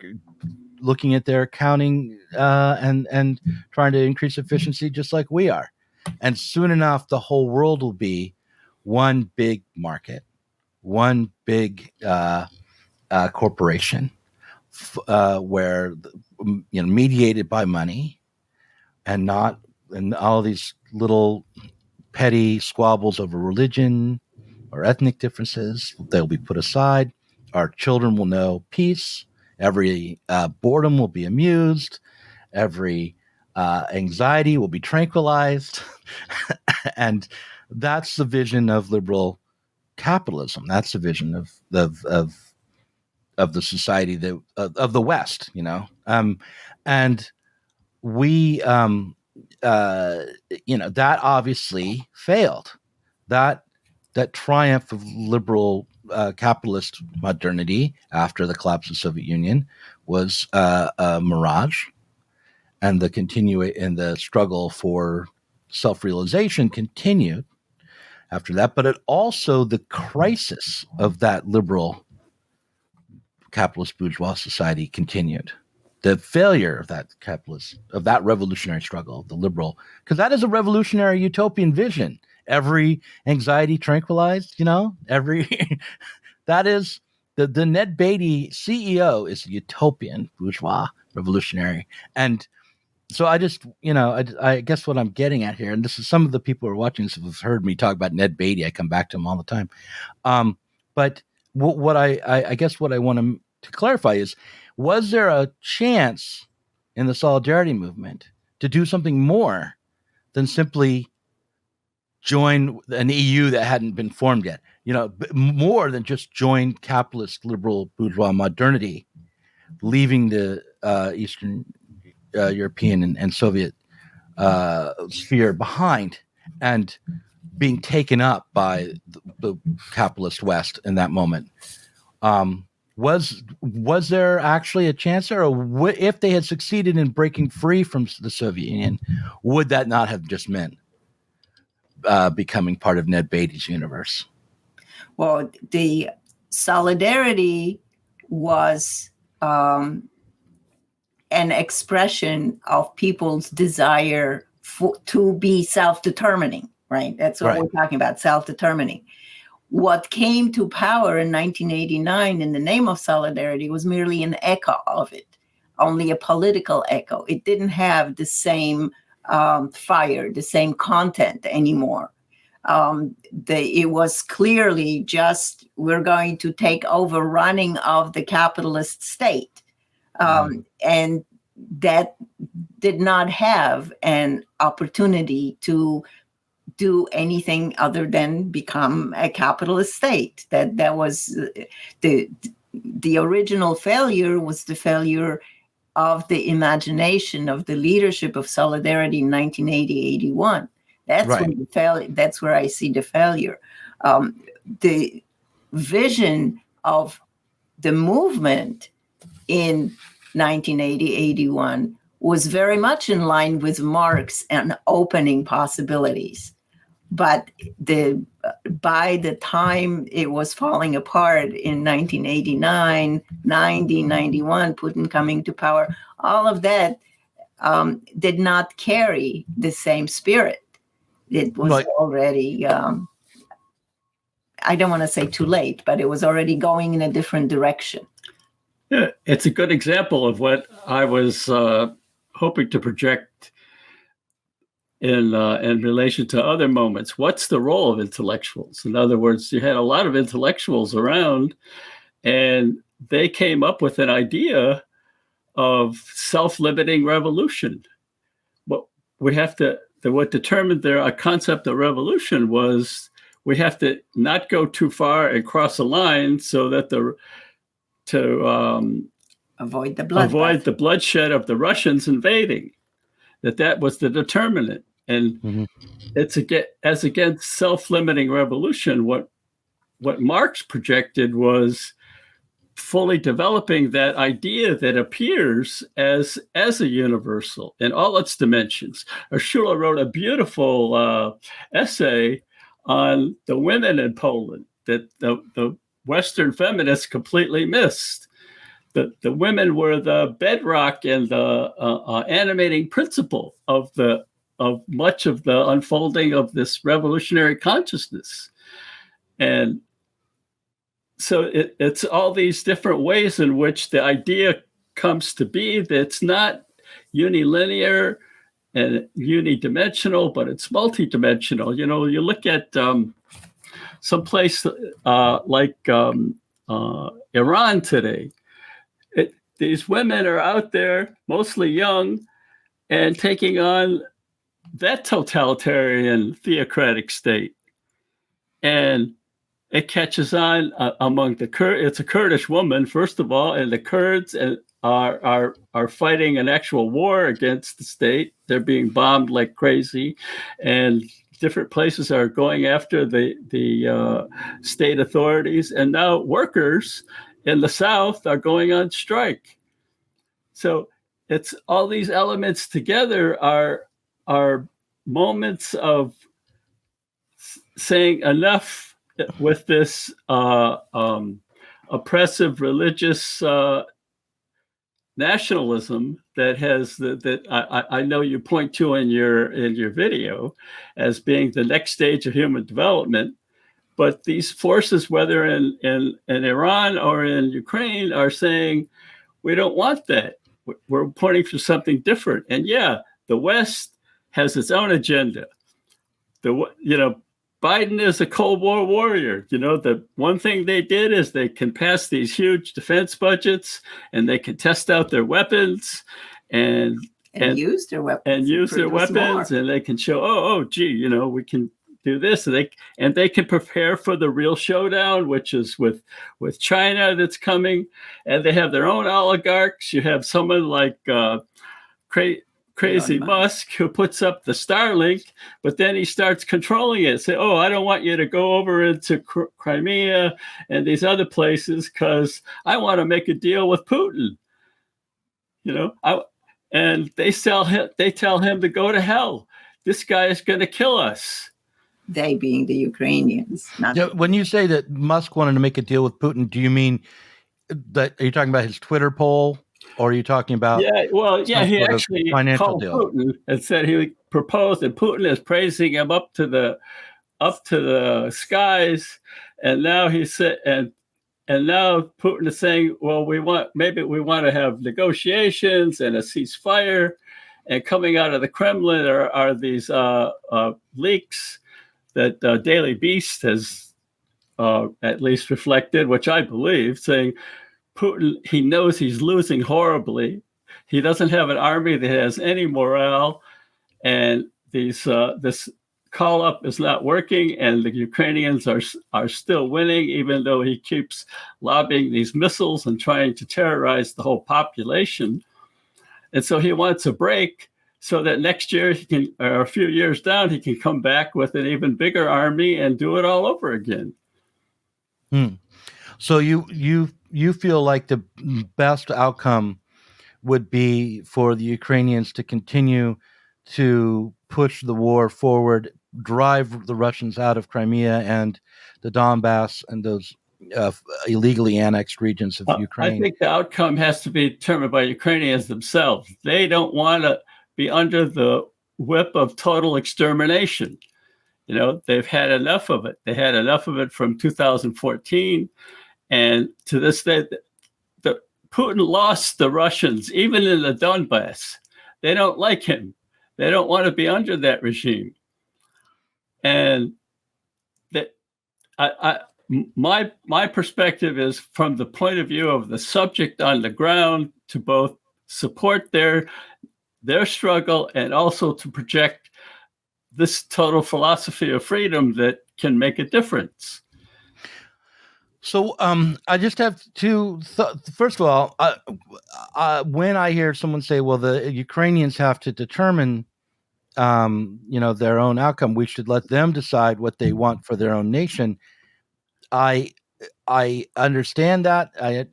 looking at their accounting and trying to increase efficiency just like we are. And soon enough, the whole world will be one big market, one big corporation, where mediated by money, and all these little petty squabbles over religion or ethnic differences. They'll be put aside. Our children will know peace. Every boredom will be amused. Every anxiety will be tranquilized. And that's the vision of liberal capitalism. That's the vision of the society of the West, and we, that obviously failed. That that triumph of liberal capitalist modernity after the collapse of the Soviet Union was a mirage, and the struggle for self-realization continued after that. But it also, the crisis of that liberal capitalist bourgeois society continued. The failure of that revolutionary struggle, the liberal, because that is a revolutionary utopian vision. Every anxiety tranquilized, that is the Ned Beatty CEO is a utopian bourgeois revolutionary. And so I just, I guess what I'm getting at here, and this is some of the people who are watching this have heard me talk about Ned Beatty. I come back to him all the time. But what I guess what I want to clarify is, was there a chance in the Solidarity movement to do something more than simply join an EU that hadn't been formed yet? More than just join capitalist liberal bourgeois modernity, leaving the Eastern European and Soviet sphere behind and being taken up by the capitalist West in that moment. Was there actually a chance there, or if they had succeeded in breaking free from the Soviet Union, would that not have just meant becoming part of Ned Beatty's universe? Well, the Solidarity was an expression of people's desire to be self-determining, right? That's what we're talking about, self-determining. What came to power in 1989 in the name of Solidarity was merely an echo of it, only a political echo. It didn't have the same fire, the same content anymore. It was clearly just, we're going to take over running of the capitalist state. And that did not have an opportunity to do anything other than become a capitalist state. That was the original failure, was the failure of the imagination of the leadership of Solidarity in 1980-81. That's where I see the failure. The vision of the movement in 1980-81 was very much in line with Marx and opening possibilities. But by the time it was falling apart in 1989, 90, 91, Putin coming to power, all of that did not carry the same spirit. It was already, I don't want to say too late, but it was already going in a different direction. Yeah, it's a good example of what I was hoping to project in relation to other moments. What's the role of intellectuals? In other words, you had a lot of intellectuals around, and they came up with an idea of self-limiting revolution. What determined their concept of revolution was, we have to not go too far and cross a line so that to avoid the bloodshed of the Russians invading. That was the determinant. And it's as against self-limiting revolution, what Marx projected was fully developing that idea that appears as a universal in all its dimensions. Urszula wrote a beautiful essay on the women in Poland that the Western feminists completely missed. The women were the bedrock and the animating principle of much of the unfolding of this revolutionary consciousness. And so it's all these different ways in which the idea comes to be, that's not unilinear and unidimensional, but it's multidimensional. You look at some place like Iran today. These women are out there, mostly young, and taking on that totalitarian theocratic state. And it catches on among the Kurds. It's a Kurdish woman, first of all, and the Kurds are fighting an actual war against the state. They're being bombed like crazy. And different places are going after the state authorities, and now workers in the South are going on strike. So it's all these elements together are moments of saying enough with this oppressive religious nationalism that has that I know you point to in your video as being the next stage of human development. But these forces, whether in Iran or in Ukraine, are saying we don't want that. We're pointing for something different. And yeah, the West has its own agenda. Biden is a Cold War warrior. The one thing they did is they can pass these huge defense budgets, and they can test out their weapons and use their weapons. And they can show, gee, we can do this. And they can prepare for the real showdown, which is with China that's coming. And they have their own oligarchs. You have someone like Crazy Musk, who puts up the Starlink, but then he starts controlling it. Say, I don't want you to go over into Crimea and these other places because I want to make a deal with Putin. And they tell him to go to hell. This guy is going to kill us. They being the Ukrainians. When you say that Musk wanted to make a deal with Putin, do you mean that? Are you talking about his Twitter poll? Or are you talking about? He actually called Putin and said he proposed, and Putin is praising him up to the skies. And now he said, and now Putin is saying, well, we want to have negotiations and a ceasefire. And coming out of the Kremlin are these leaks that Daily Beast has at least reflected, which I believe, saying Putin, he knows he's losing horribly. He doesn't have an army that has any morale, and this call up is not working, and the Ukrainians are still winning, even though he keeps lobbing these missiles and trying to terrorize the whole population. And so he wants a break so that next year or a few years down, he can come back with an even bigger army and do it all over again. So you feel like the best outcome would be for the Ukrainians to continue to push the war forward, drive the Russians out of Crimea and the Donbass and those illegally annexed regions of Ukraine? I think the outcome has to be determined by Ukrainians themselves. They don't want to be under the whip of total extermination. They've had enough of it. They had enough of it from 2014. And to this day, Putin lost the Russians, even in the Donbass. They don't like him. They don't want to be under that regime. And my perspective is from the point of view of the subject on the ground, to both support their struggle and also to project this total philosophy of freedom that can make a difference. So I just have to, first of all, when I hear someone say, well, the Ukrainians have to determine, their own outcome, we should let them decide what they want for their own nation. I understand that. I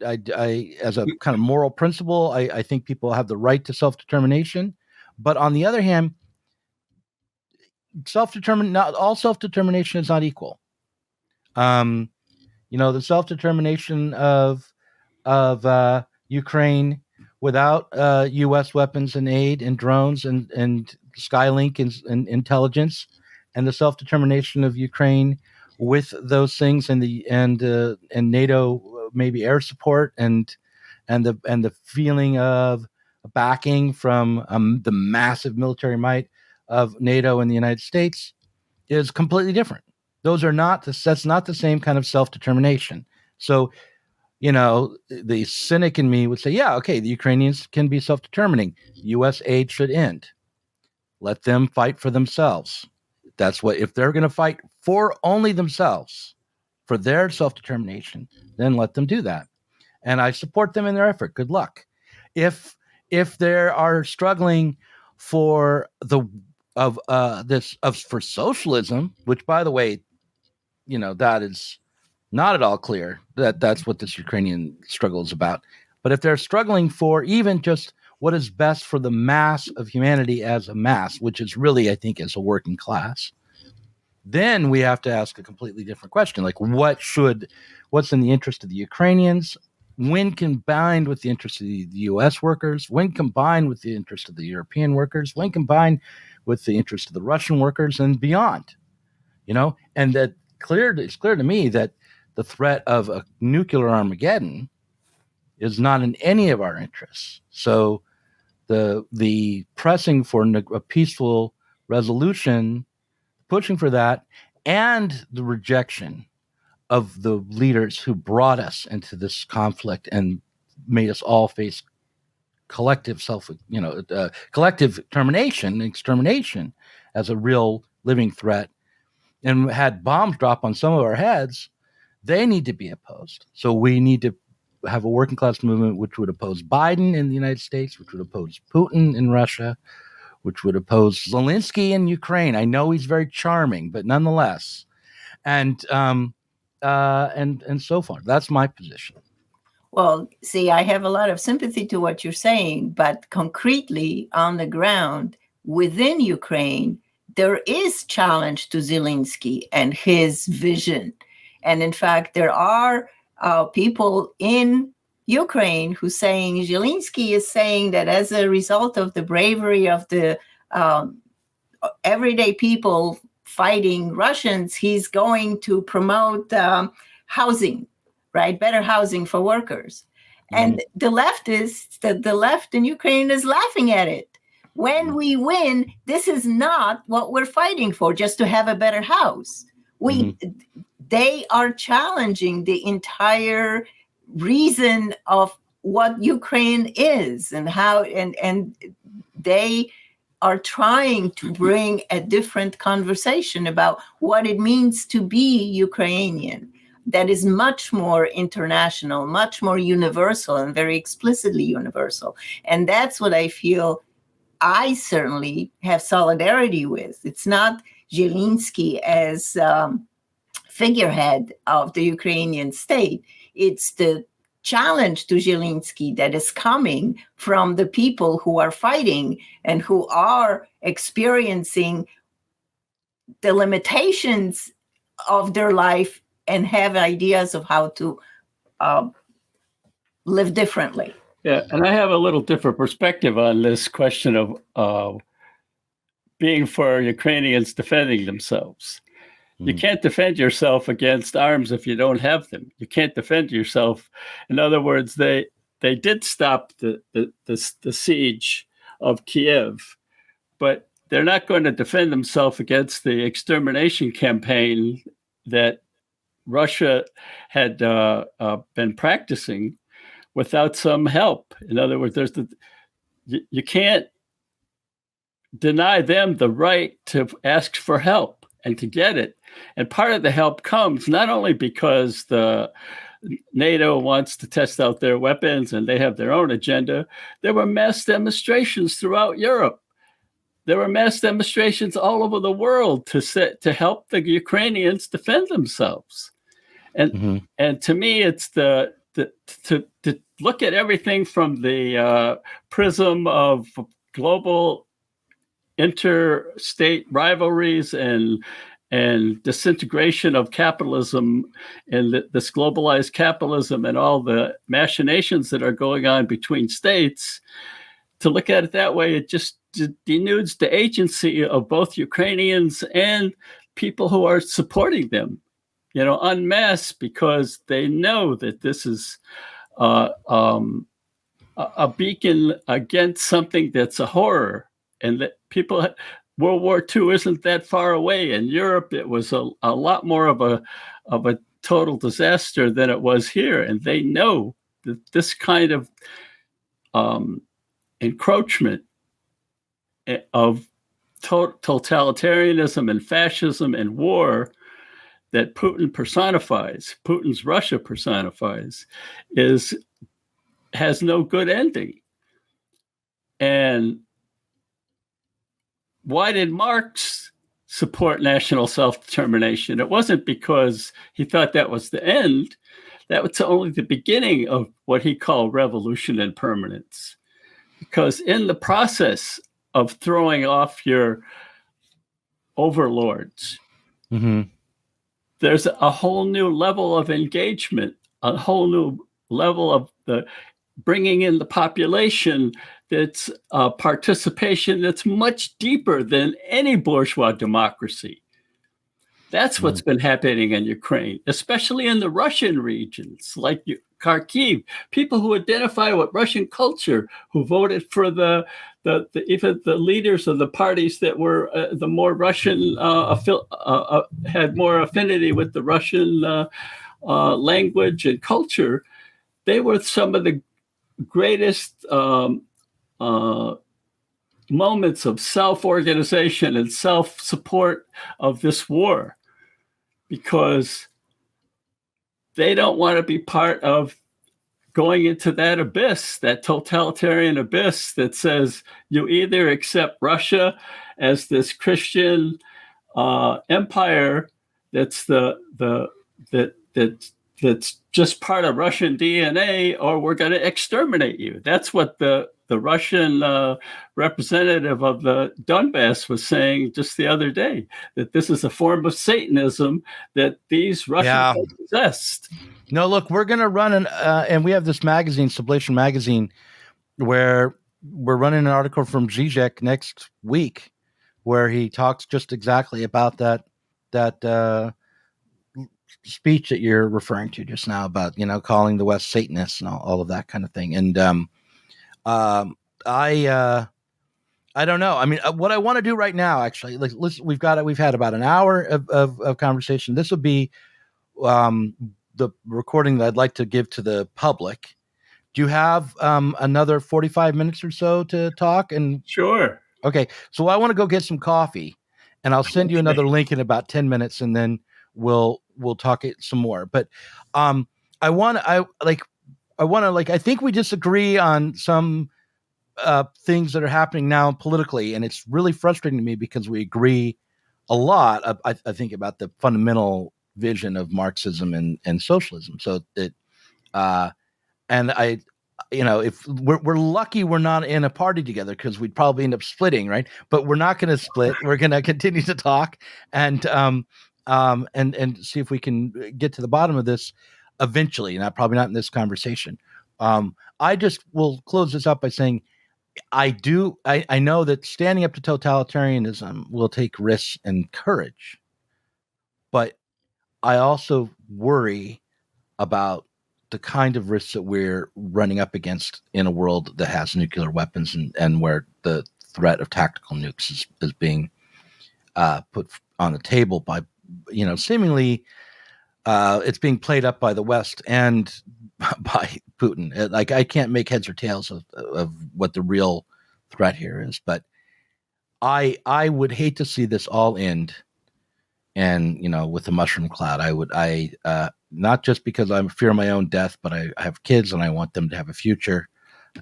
as a kind of moral principle, I think people have the right to self-determination. But on the other hand, not all self-determination is not equal. The self-determination of Ukraine without U.S. weapons and aid and drones and Skylink and intelligence, and the self-determination of Ukraine with those things and NATO maybe air support and the feeling of backing from the massive military might of NATO and the United States is completely different. That's not the same kind of self-determination. So, the cynic in me would say, yeah, okay, the Ukrainians can be self-determining. U.S. aid should end. Let them fight for themselves. If they're going to fight for only themselves, for their self-determination, then let them do that. And I support them in their effort. Good luck. If they are struggling for the of for socialism, which, by the way, that is not at all clear that that's what this Ukrainian struggle is about. But if they're struggling for even just what is best for the mass of humanity as a mass, which is really, I think, as a working class, then we have to ask a completely different question. Like, what's in the interest of the Ukrainians when combined with the interest of the U.S. workers, when combined with the interest of the European workers, when combined with the interest of the Russian workers and beyond, and it's clear to me that the threat of a nuclear Armageddon is not in any of our interests. So the pressing for a peaceful resolution, pushing for that, and the rejection of the leaders who brought us into this conflict and made us all face collective collective extermination as a real living threat, and had bombs drop on some of our heads, they need to be opposed. So we need to have a working class movement which would oppose Biden in the United States, which would oppose Putin in Russia, which would oppose Zelensky in Ukraine. I know he's very charming, but nonetheless, and so far, that's my position. Well, see, I have a lot of sympathy to what you're saying, but concretely on the ground within Ukraine, there is challenge to Zelensky and his vision. And in fact, there are people in Ukraine who saying Zelensky is saying that as a result of the bravery of the everyday people fighting Russians, he's going to promote housing, right? Better housing for workers. Mm-hmm. And the left in Ukraine is laughing at it. When we win, this is not what we're fighting for, just to have a better house. They are challenging the entire reason of what Ukraine is and how, and they are trying to bring a different conversation about what it means to be Ukrainian. That is much more international, much more universal, and very explicitly universal. And that's what I feel I certainly have solidarity with. It's not Zelensky as figurehead of the Ukrainian state. It's the challenge to Zelensky that is coming from the people who are fighting and who are experiencing the limitations of their life and have ideas of how to live differently. Yeah, and I have a little different perspective on this question of being for Ukrainians defending themselves. You can't defend yourself against arms if you don't have them. You can't defend yourself. In other words, they did stop the siege of Kiev, but they're not going to defend themselves against the extermination campaign that Russia had been practicing without some help. In other words, you can't deny them the right to ask for help and to get it. And part of the help comes not only because the NATO wants to test out their weapons and they have their own agenda. There were mass demonstrations throughout Europe. There were mass demonstrations all over the world to help the Ukrainians defend themselves. And and to me, it's to look at everything from the prism of global interstate rivalries and disintegration of capitalism and this globalized capitalism and all the machinations that are going on between states. To look at it that way, it just denudes the agency of both Ukrainians and people who are supporting them, en masse, because they know that this is a beacon against something that's a horror, and that people. World War II isn't that far away. In Europe, it was a lot more of a total disaster than it was here, and they know that this kind of encroachment of totalitarianism and fascism and war that Putin personifies, Putin's Russia personifies, has no good ending. And why did Marx support national self-determination? It wasn't because he thought that was the end. That was only the beginning of what he called revolution and permanence. Because in the process of throwing off your overlords, there's a whole new level of engagement, a whole new level of the bringing in the population that's participation that's much deeper than any bourgeois democracy. That's what's been happening in Ukraine, especially in the Russian regions like Kharkiv. People who identify with Russian culture, who voted for even the leaders of the parties that were the more Russian, had more affinity with the Russian language and culture. They were some of the greatest moments of self-organization and self-support of this war, because they don't want to be part of going into that abyss, that totalitarian abyss that says you either accept Russia as this Christian empire that's that's just part of Russian DNA, or we're going to exterminate you. That's what the Russian representative of the Donbass was saying just the other day, that this is a form of Satanism that these Russians possessed. No, look, we're going to run and we have this magazine, Sublation Magazine, where we're running an article from Zizek next week, where he talks just exactly about that speech that you're referring to just now about, calling the West Satanists and all of that kind of thing. And I don't know. I mean, what I want to do right now, actually, we've had about an hour of conversation. This will be the recording that I'd like to give to the public. Do you have another 45 minutes or so to talk? And Sure. Okay. So I want to go get some coffee, and I'll send you another link in about 10 minutes, and then we'll talk it some more. But I think we disagree on some things that are happening now politically, and it's really frustrating to me because we agree a lot. I think about the fundamental vision of Marxism and socialism. So that, if we're lucky, we're not in a party together, because we'd probably end up splitting, right? But we're not going to split. We're going to continue to talk and see if we can get to the bottom of this eventually. Probably not in this conversation. I just will close this up by saying, I know that standing up to totalitarianism will take risks and courage, but I also worry about the kind of risks that we're running up against in a world that has nuclear weapons and where the threat of tactical nukes is being put on the table by, seemingly it's being played up by the West and by Putin. Like, I can't make heads or tails of what the real threat here is, but I would hate to see this all end and, with a mushroom cloud. I not just because I fear my own death, but I have kids and I want them to have a future.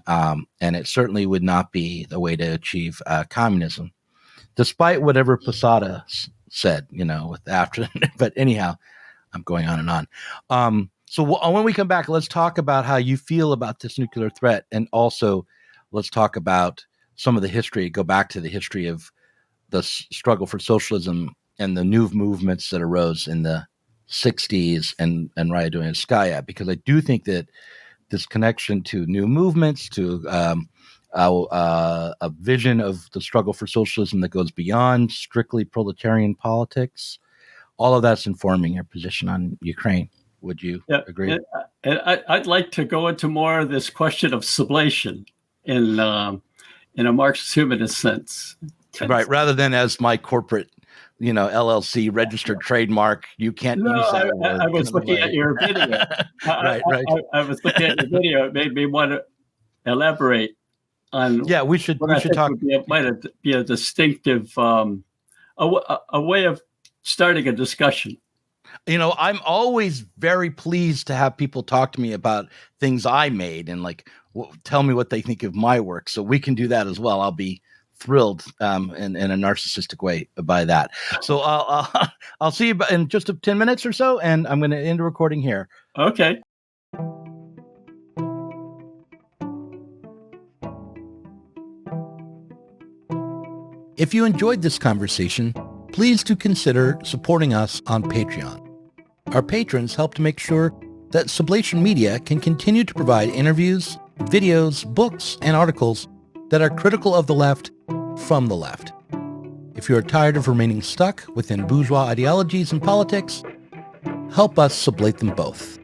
And it certainly would not be the way to achieve communism, despite whatever Posada said, after. But anyhow, I'm going on and on. So when we come back, let's talk about how you feel about this nuclear threat, and also let's talk about some of the history. Go back to the history of the struggle for socialism and the new movements that arose in the 60s and Raya, because I do think that this connection to new movements, to a vision of the struggle for socialism that goes beyond strictly proletarian politics, all of that's informing your position on Ukraine. Would you agree? And I'd like to go into more of this question of sublation in a Marxist Humanist sense. Right, rather than as my corporate, LLC registered trademark. You can't use that word. I was looking at your video. Right. I was looking at your video. It made me want to elaborate on. Yeah, we should talk. Might be a distinctive a way of starting a discussion. I'm always very pleased to have people talk to me about things I made and tell me what they think of my work. So we can do that as well. I'll be thrilled in a narcissistic way by that. So I'll see you in just 10 minutes or so, and I'm going to end the recording here. Okay. If you enjoyed this conversation, please do consider supporting us on Patreon. Our patrons help to make sure that Sublation Media can continue to provide interviews, videos, books, and articles that are critical of the left from the left. If you are tired of remaining stuck within bourgeois ideologies and politics, help us sublate them both.